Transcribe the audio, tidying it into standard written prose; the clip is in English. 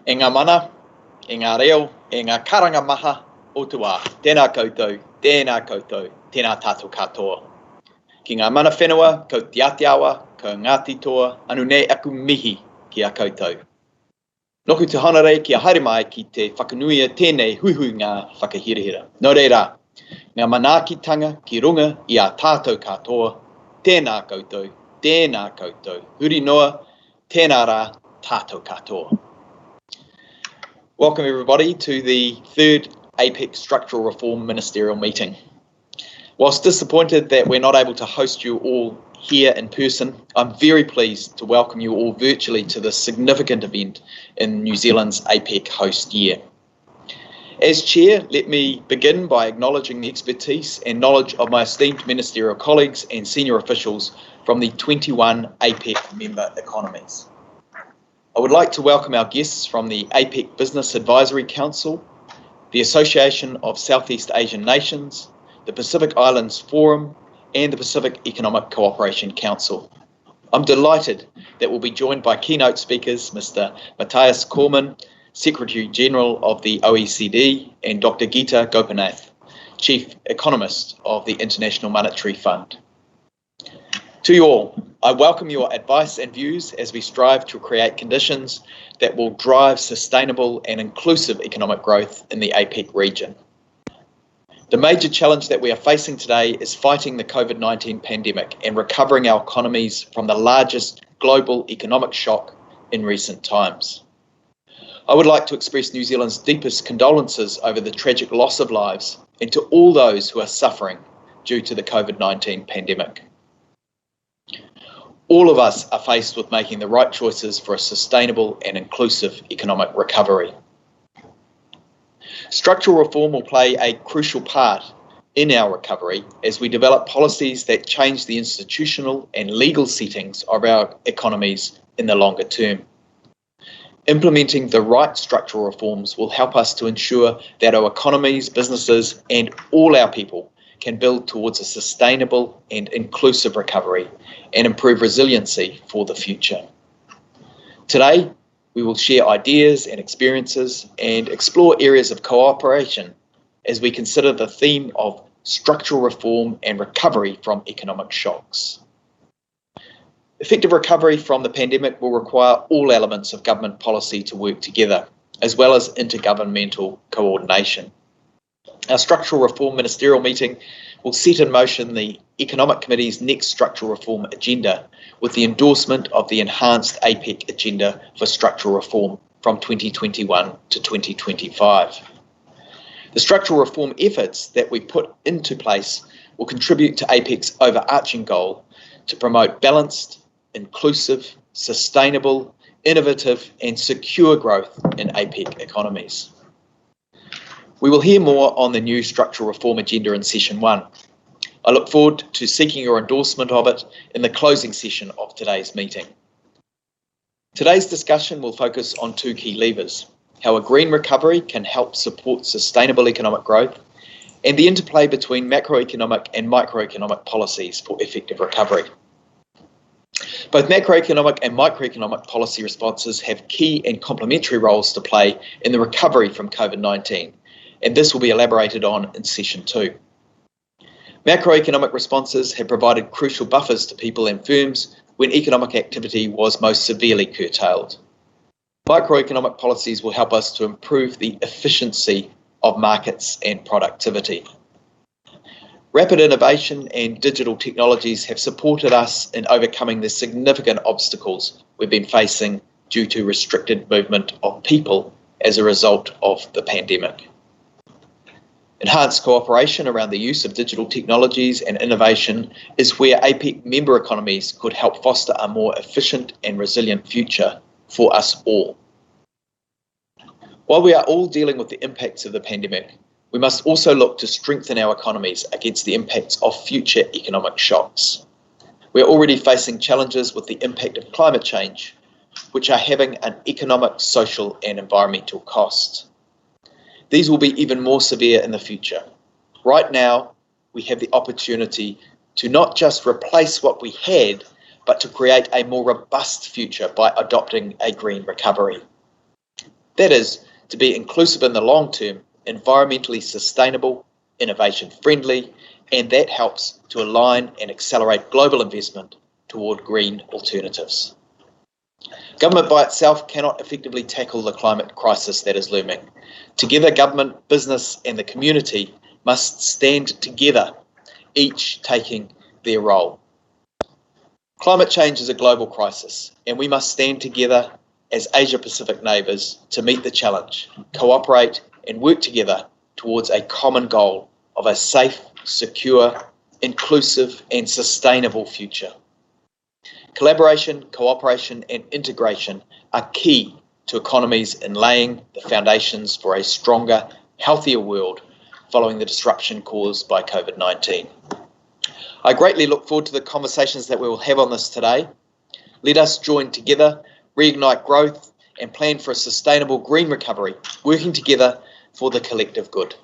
E ngā mana, e ngā reo, e ngā karanga maha o te wā. Tēnā koutou, tēnā tātou katoa. Ki ngā mana whenua, ko te atiawa, ko Ngāti toa, anu nei aku mihi ki a koutou. Noku te hanarei ki a haere mai ki te whakanuia tēnei huihui ngā whakahirahira. Nō reira, ngā manaakitanga ki runga i a tātou katoa, tēnā koutou, huri noa, tēnā rā, tātou katoa. Welcome everybody to the third APEC Structural Reform Ministerial Meeting. Whilst disappointed that we're not able to host you all here in person, I'm very pleased to welcome you all virtually to this significant event in New Zealand's APEC host year. As Chair, let me begin by acknowledging the expertise and knowledge of my esteemed ministerial colleagues and senior officials from the 21 APEC member economies. I would like to welcome our guests from the APEC Business Advisory Council, the Association of Southeast Asian Nations, the Pacific Islands Forum, and the Pacific Economic Cooperation Council. I'm delighted that we'll be joined by keynote speakers Mr. Matthias Cormann, Secretary General of the OECD, and Dr. Geeta Gopinath, Chief Economist of the International Monetary Fund. To you all, I welcome your advice and views as we strive to create conditions that will drive sustainable and inclusive economic growth in the APEC region. The major challenge that we are facing today is fighting the COVID-19 pandemic and recovering our economies from the largest global economic shock in recent times. I would like to express New Zealand's deepest condolences over the tragic loss of lives and to all those who are suffering due to the COVID-19 pandemic. All of us are faced with making the right choices for a sustainable and inclusive economic recovery. Structural reform will play a crucial part in our recovery as we develop policies that change the institutional and legal settings of our economies in the longer term. Implementing the right structural reforms will help us to ensure that our economies, businesses, and all our people can build towards a sustainable and inclusive recovery and improve resiliency for the future. Today, we will share ideas and experiences and explore areas of cooperation as we consider the theme of structural reform and recovery from economic shocks. Effective recovery from the pandemic will require all elements of government policy to work together, as well as intergovernmental coordination. Our Structural Reform Ministerial Meeting will set in motion the Economic Committee's next structural reform agenda with the endorsement of the enhanced APEC agenda for structural reform from 2021 to 2025. The structural reform efforts that we put into place will contribute to APEC's overarching goal to promote balanced, inclusive, sustainable, innovative and secure growth in APEC economies. We will hear more on the new structural reform agenda in session 1. I look forward to seeking your endorsement of it in the closing session of today's meeting. Today's discussion will focus on two key levers: how a green recovery can help support sustainable economic growth, and the interplay between macroeconomic and microeconomic policies for effective recovery. Both macroeconomic and microeconomic policy responses have key and complementary roles to play in the recovery from COVID-19, and this will be elaborated on in session 2. Macroeconomic responses have provided crucial buffers to people and firms when economic activity was most severely curtailed. Microeconomic policies will help us to improve the efficiency of markets and productivity. Rapid innovation and digital technologies have supported us in overcoming the significant obstacles we've been facing due to restricted movement of people as a result of the pandemic. Enhanced cooperation around the use of digital technologies and innovation is where APEC member economies could help foster a more efficient and resilient future for us all. While we are all dealing with the impacts of the pandemic, we must also look to strengthen our economies against the impacts of future economic shocks. We are already facing challenges with the impact of climate change, which are having an economic, social and environmental cost. These will be even more severe in the future. Right now, we have the opportunity to not just replace what we had, but to create a more robust future by adopting a green recovery. That is, to be inclusive in the long term, environmentally sustainable, innovation friendly, and that helps to align and accelerate global investment toward green alternatives. Government by itself cannot effectively tackle the climate crisis that is looming. Together, government, business, and the community must stand together, each taking their role. Climate change is a global crisis, and we must stand together as Asia-Pacific neighbours to meet the challenge, cooperate, and work together towards a common goal of a safe, secure, inclusive, and sustainable future. Collaboration, cooperation, and integration are key to economies in laying the foundations for a stronger, healthier world following the disruption caused by COVID-19. I greatly look forward to the conversations that we will have on this today. Let us join together, reignite growth, and plan for a sustainable green recovery, working together for the collective good.